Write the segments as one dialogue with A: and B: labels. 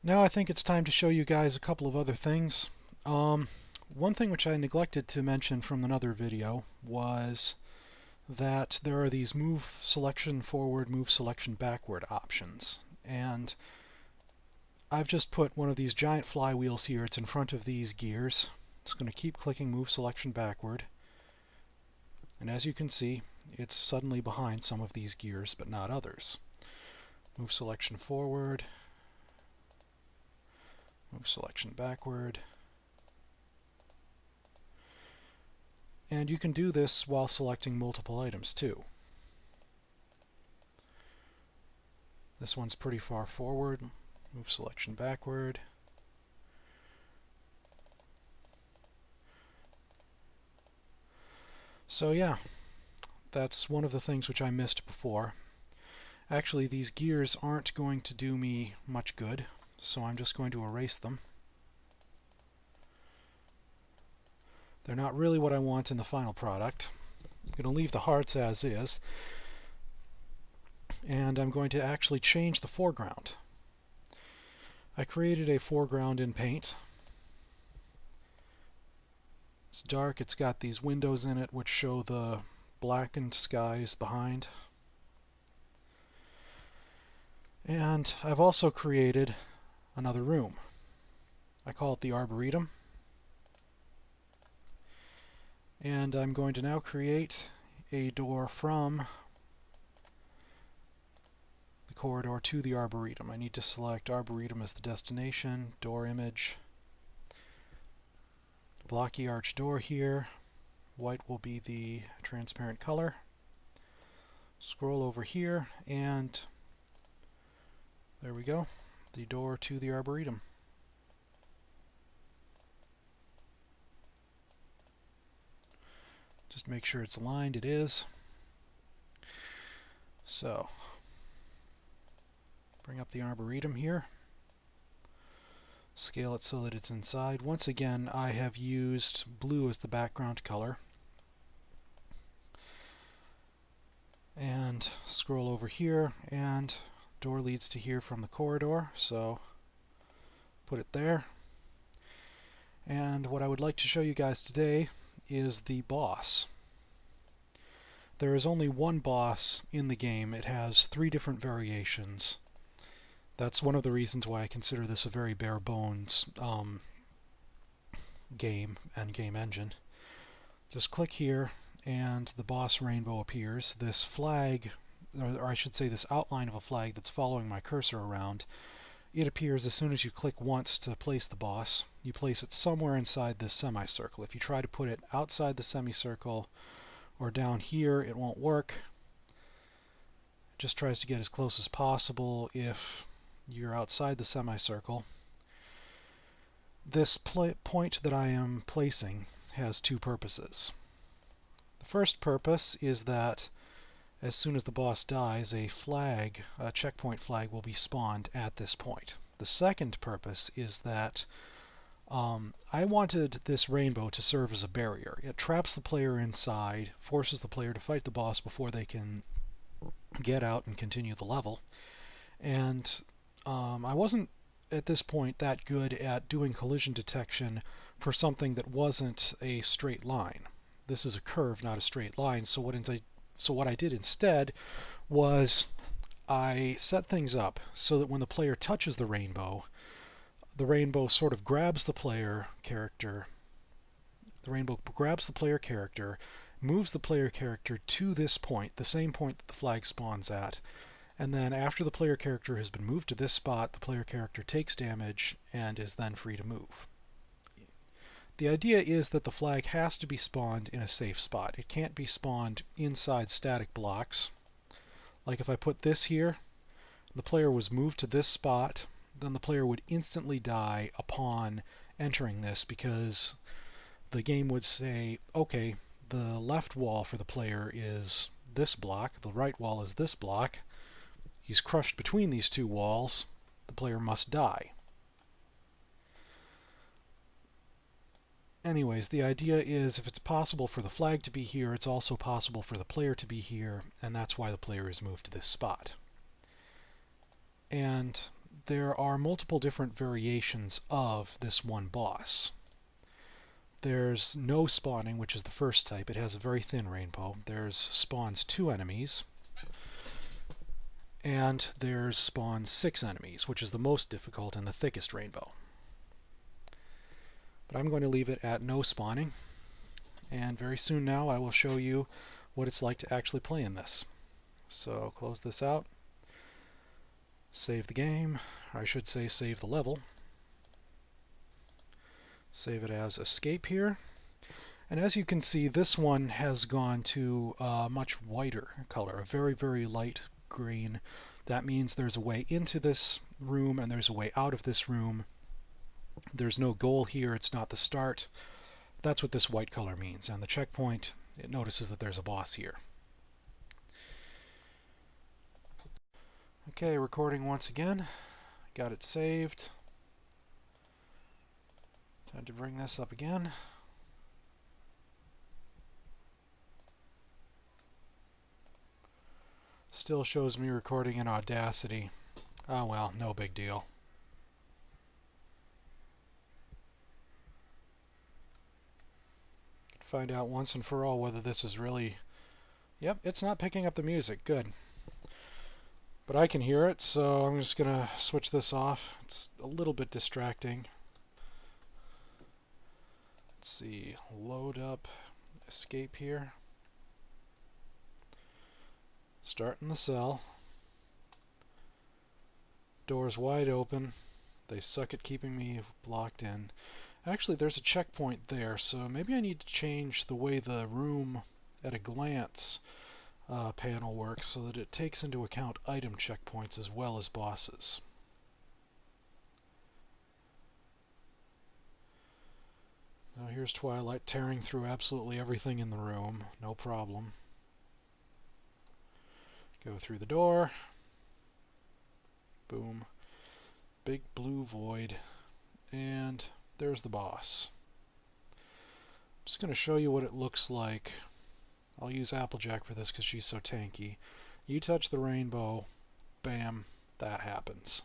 A: Now I think it's time to show you guys a couple of other things. One thing which I neglected to mention from another video was that there are these move selection forward, move selection backward options. And I've just put one of these giant flywheels here. It's in front of these gears. It's going to keep clicking move selection backward. And as you can see, it's suddenly behind some of these gears, but not others. Move selection forward, move selection backward. And you can do this while selecting multiple items too. This one's pretty far forward. Move selection backward. So yeah, that's one of the things which I missed before. Actually, these gears aren't going to do me much good, so I'm just going to erase them. They're not really what I want in the final product. I'm going to leave the hearts as is, and I'm going to actually change the foreground. I created a foreground in Paint. It's dark, it's got these windows in it which show the blackened skies behind. And I've also created another room. I call it the Arboretum. And I'm going to now create a door from the corridor to the Arboretum. I need to select Arboretum as the destination, door image, blocky arch door here. White will be the transparent color. Scroll over here and there we go, the door to the Arboretum. Just make sure it's aligned, it is. So, bring up the Arboretum here. Scale it so that it's inside. Once again, I have used blue as the background color. And scroll over here, and door leads to here from the corridor, so put it there. And what I would like to show you guys today is the boss. There is only one boss in the game. It has 3 different variations. That's one of the reasons why I consider this a very bare bones game and game engine. Just click here and the boss rainbow appears. This flag, or I should say this outline of a flag that's following my cursor around, it appears as soon as you click once to place the boss. You place it somewhere inside this semicircle. If you try to put it outside the semicircle or down here, it won't work. It just tries to get as close as possible if you're outside the semicircle. This point that I am placing has 2 purposes. The first purpose is that as soon as the boss dies, a flag, a checkpoint flag, will be spawned at this point. The second purpose is that I wanted this rainbow to serve as a barrier. It traps the player inside, forces the player to fight the boss before they can get out and continue the level. And I wasn't at this point that good at doing collision detection for something that wasn't a straight line. This is a curve, not a straight line, so what I did instead was I set things up so that when the player touches the rainbow sort of grabs the player character. The rainbow grabs the player character, moves the player character to this point, the same point that the flag spawns at, and then after the player character has been moved to this spot, the player character takes damage and is then free to move. The idea is that the flag has to be spawned in a safe spot. It can't be spawned inside static blocks. Like if I put this here, the player was moved to this spot, then the player would instantly die upon entering this because the game would say, okay, the left wall for the player is this block, the right wall is this block. He's crushed between these 2 walls, the player must die. Anyways, the idea is if it's possible for the flag to be here, it's also possible for the player to be here, and that's why the player is moved to this spot. And there are multiple different variations of this one boss. There's no spawning, which is the first type. It has a very thin rainbow. There's spawns 2 enemies. And there's spawns 6 enemies, which is the most difficult and the thickest rainbow. But I'm going to leave it at no spawning. And very soon now I will show you what it's like to actually play in this. So close this out. Save the game. Or I should say save the level. Save it as escape here. And as you can see, this one has gone to a much whiter color, a very, very light green. That means there's a way into this room and there's a way out of this room. There's no goal here, it's not the start. That's what this white color means. And the checkpoint, it notices that there's a boss here. Okay, recording once again. Got it saved. Time to bring this up again. Still shows me recording in Audacity. Oh well, no big deal. Find out once and for all whether this is really... Yep, it's not picking up the music. Good. But I can hear it, so I'm just going to switch this off. It's a little bit distracting. Let's see. Load up. Escape here. Start in the cell. Doors wide open. They suck at keeping me locked in. Actually, there's a checkpoint there, so maybe I need to change the way the room at a glance panel works so that it takes into account item checkpoints as well as bosses. Now here's Twilight tearing through absolutely everything in the room, no problem. Go through the door. Boom. Big blue void. And there's the boss. I'm just going to show you what it looks like. I'll use Applejack for this because she's so tanky. You touch the rainbow, bam, that happens.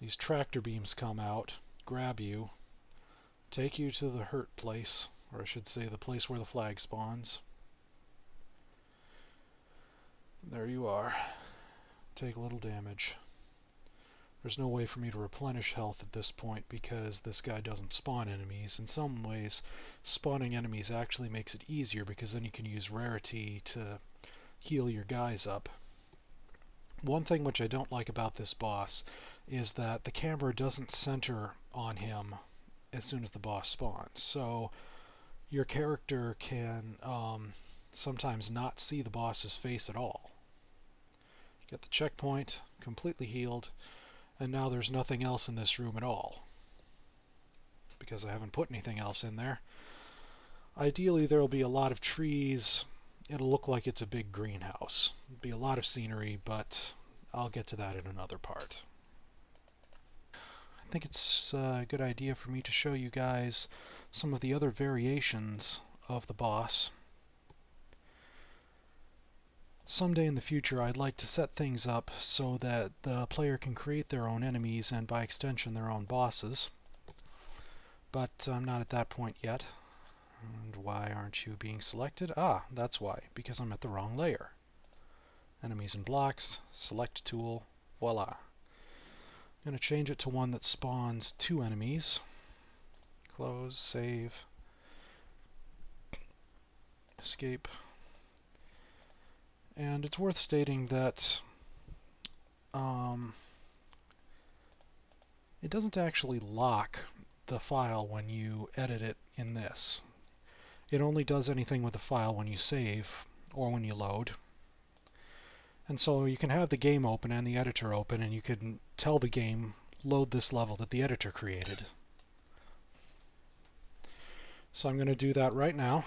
A: These tractor beams come out, grab you, take you to the hurt place, or I should say the place where the flag spawns. There you are. Take a little damage. There's no way for me to replenish health at this point because this guy doesn't spawn enemies. In some ways, spawning enemies actually makes it easier because then you can use rarity to heal your guys up. One thing which I don't like about this boss is that the camera doesn't center on him as soon as the boss spawns. So your character can sometimes not see the boss's face at all. Get the checkpoint, completely healed. And now there's nothing else in this room at all, because I haven't put anything else in there. Ideally there will be a lot of trees. It'll look like it's a big greenhouse. It'll be a lot of scenery, but I'll get to that in another part. I think it's a good idea for me to show you guys some of the other variations of the boss. Someday in the future I'd like to set things up so that the player can create their own enemies and by extension their own bosses. But I'm not at that point yet. And why aren't you being selected? Ah, that's why. Because I'm at the wrong layer. Enemies and blocks, select tool, voila. I'm going to change it to one that spawns 2 enemies. Close, save, escape. And it's worth stating that it doesn't actually lock the file when you edit it in this. It only does anything with the file when you save or when you load. And so you can have the game open and the editor open, and you can tell the game, load this level that the editor created. So I'm going to do that right now.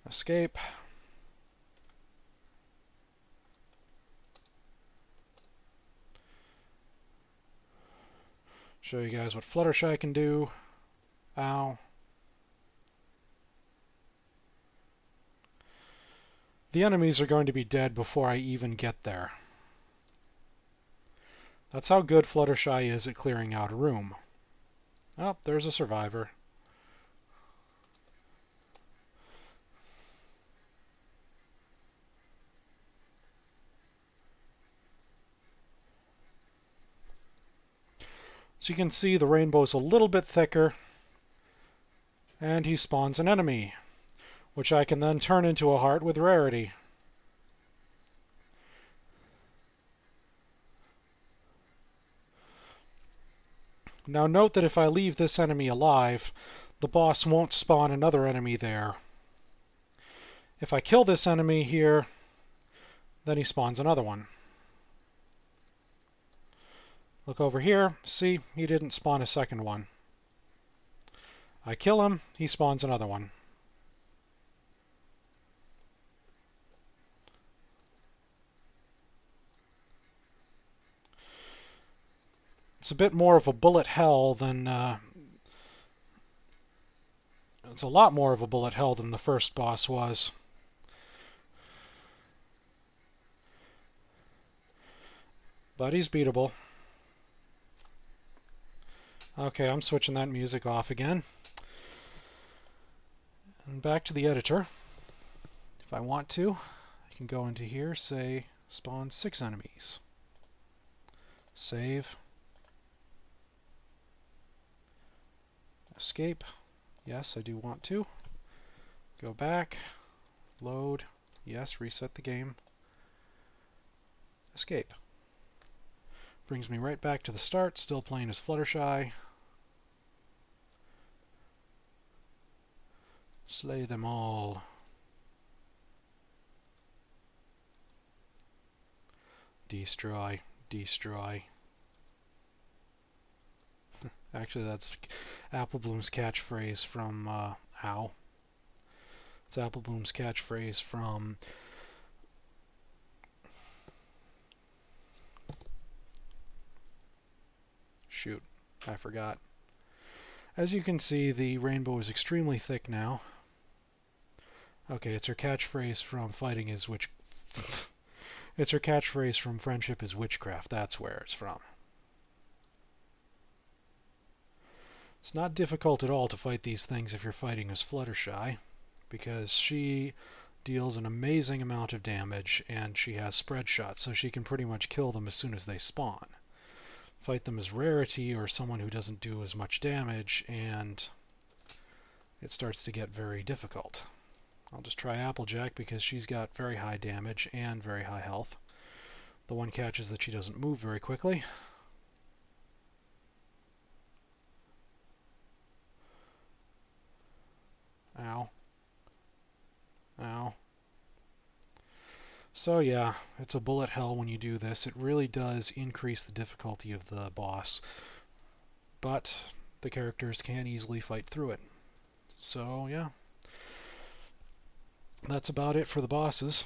A: Escape. Show you guys what Fluttershy can do. Ow. The enemies are going to be dead before I even get there. That's how good Fluttershy is at clearing out a room. Oh, there's a survivor. So you can see the rainbow's a little bit thicker, and he spawns an enemy, which I can then turn into a heart with rarity. Now note that if I leave this enemy alive, the boss won't spawn another enemy there. If I kill this enemy here, then he spawns another one. Look over here, see, he didn't spawn a second one. I kill him, he spawns another one. It's a bit more of a bullet hell than... it's a lot more of a bullet hell than the first boss was. But he's beatable. Okay, I'm switching that music off again. And back to the editor. If I want to, I can go into here, say, spawn 6 enemies. Save. Escape. Yes, I do want to. Go back. Load. Yes, reset the game. Escape. Brings me right back to the start, still playing as Fluttershy. Slay them all. Destroy. Destroy. Actually, that's Applebloom's catchphrase from, Ow. It's Applebloom's catchphrase from... Shoot, I forgot. As you can see, the rainbow is extremely thick now. Okay, it's her catchphrase from fighting is witch... It's her catchphrase from Friendship is Witchcraft. That's where it's from. It's not difficult at all to fight these things if you're fighting as Fluttershy, because she deals an amazing amount of damage, and she has spread shots, so she can pretty much kill them as soon as they spawn. Fight them as Rarity or someone who doesn't do as much damage, and it starts to get very difficult. I'll just try Applejack because she's got very high damage and very high health. The one catch is that she doesn't move very quickly. Ow. Ow. So yeah, it's a bullet hell when you do this. It really does increase the difficulty of the boss, but the characters can easily fight through it. So yeah, that's about it for the bosses.